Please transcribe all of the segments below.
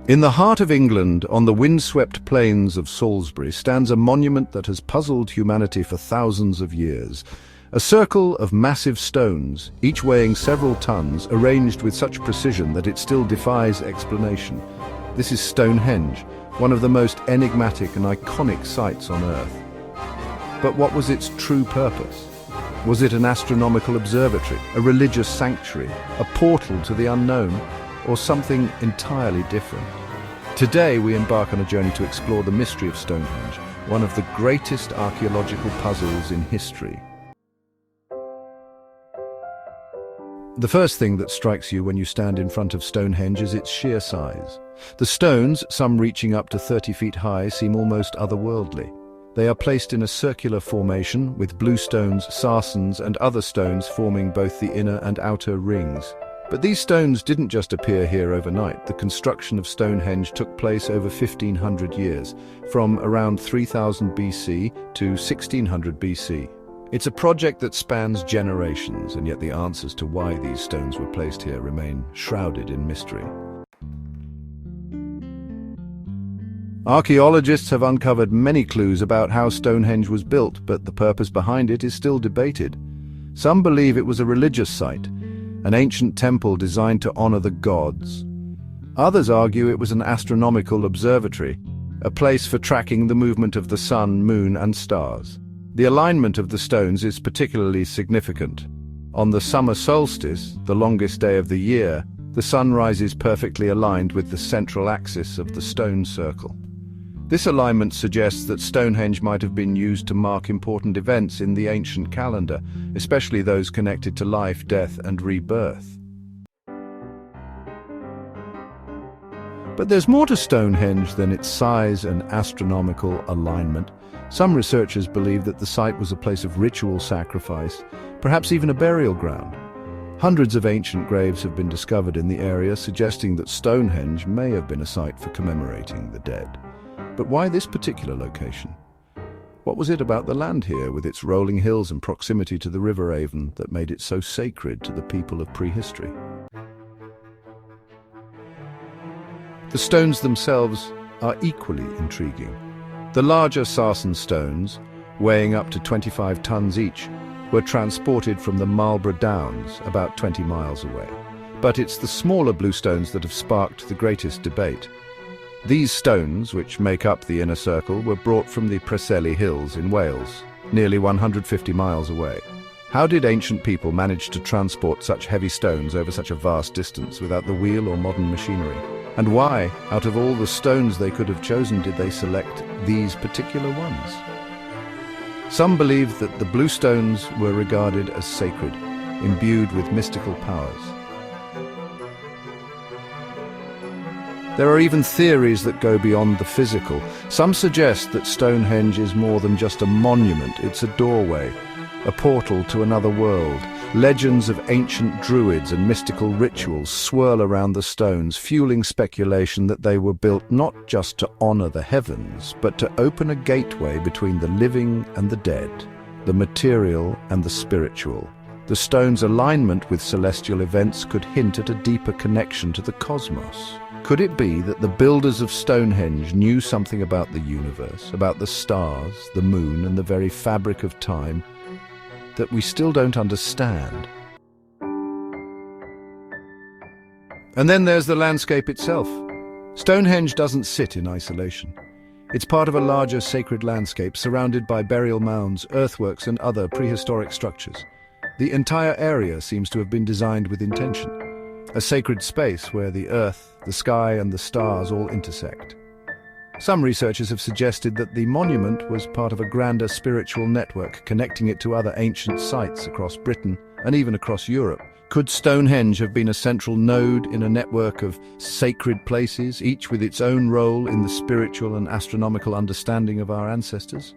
In the heart of England, on the windswept plains of Salisbury, stands a monument that has puzzled humanity for thousands of years. A circle of massive stones, each weighing several tons, arranged with such precision that it still defies explanation. This is Stonehenge, one of the most enigmatic and iconic sites on Earth. But what was its true purpose? Was it an astronomical observatory, a religious sanctuary, a portal to the unknown, or something entirely different? Today we embark on a journey to explore the mystery of Stonehenge, one of the greatest archaeological puzzles in history. The first thing that strikes you when you stand in front of Stonehenge is its sheer size. The stones, some reaching up to 30 feet high, seem almost otherworldly. They are placed in a circular formation, with bluestones, sarsens, and other stones forming both the inner and outer rings. But these stones didn't just appear here overnight. The construction of Stonehenge took place over 1,500 years, from around 3000 BC to 1600 BC. It's a project that spans generations, and yet the answers to why these stones were placed here remain shrouded in mystery. Archaeologists have uncovered many clues about how Stonehenge was built, but the purpose behind it is still debated. Some believe it was a religious site, an ancient temple designed to honor the gods. Others argue it was an astronomical observatory, a place for tracking the movement of the sun, moon, and stars. The alignment of the stones is particularly significant. On the summer solstice, the longest day of the year, the sun rises perfectly aligned with the central axis of the stone circle. This alignment suggests that Stonehenge might have been used to mark important events in the ancient calendar, especially those connected to life, death, and rebirth. But there's more to Stonehenge than its size and astronomical alignment. Some researchers believe that the site was a place of ritual sacrifice, perhaps even a burial ground. Hundreds of ancient graves have been discovered in the area, suggesting that Stonehenge may have been a site for commemorating the dead. But why this particular location? What was it about the land here, with its rolling hills and proximity to the River Avon, that made it so sacred to the people of prehistory? The stones themselves are equally intriguing. The larger sarsen stones, weighing up to 25 tons each, were transported from the Marlborough Downs, about 20 miles away. But it's the smaller bluestones that have sparked the greatest debate. These stones, which make up the inner circle, were brought from the Preseli Hills in Wales, nearly 150 miles away. How did ancient people manage to transport such heavy stones over such a vast distance without the wheel or modern machinery? And why, out of all the stones they could have chosen, did they select these particular ones? Some believe that the bluestones were regarded as sacred, imbued with mystical powers. There are even theories that go beyond the physical. Some suggest that Stonehenge is more than just a monument, it's a doorway, a portal to another world. Legends of ancient druids and mystical rituals swirl around the stones, fueling speculation that they were built not just to honor the heavens, but to open a gateway between the living and the dead, the material and the spiritual. The stone's alignment with celestial events could hint at a deeper connection to the cosmos. Could it be that the builders of Stonehenge knew something about the universe, about the stars, the moon, and the very fabric of time that we still don't understand? And then there's the landscape itself. Stonehenge doesn't sit in isolation. It's part of a larger sacred landscape surrounded by burial mounds, earthworks, and other prehistoric structures. The entire area seems to have been designed with intention. A sacred space where the earth, the sky, and the stars all intersect. Some researchers have suggested that the monument was part of a grander spiritual network connecting it to other ancient sites across Britain and even across Europe. Could Stonehenge have been a central node in a network of sacred places, each with its own role in the spiritual and astronomical understanding of our ancestors?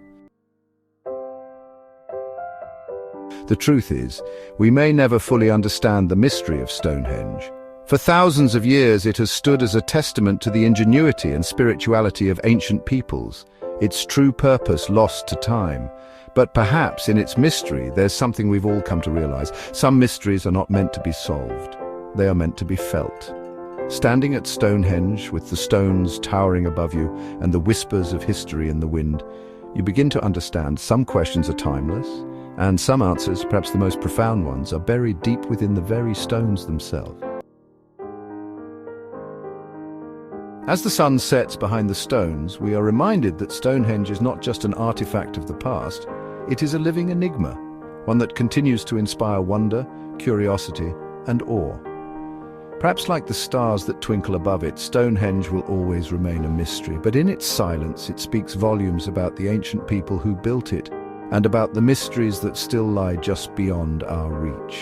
The truth is, we may never fully understand the mystery of Stonehenge. For thousands of years, it has stood as a testament to the ingenuity and spirituality of ancient peoples, its true purpose lost to time. But perhaps in its mystery, there's something we've all come to realize. Some mysteries are not meant to be solved. They are meant to be felt. Standing at Stonehenge, with the stones towering above you and the whispers of history in the wind, you begin to understand some questions are timeless, and some answers, perhaps the most profound ones, are buried deep within the very stones themselves. As the sun sets behind the stones, we are reminded that Stonehenge is not just an artifact of the past, it is a living enigma, one that continues to inspire wonder, curiosity, and awe. Perhaps like the stars that twinkle above it, Stonehenge will always remain a mystery, but in its silence it speaks volumes about the ancient people who built it and about the mysteries that still lie just beyond our reach.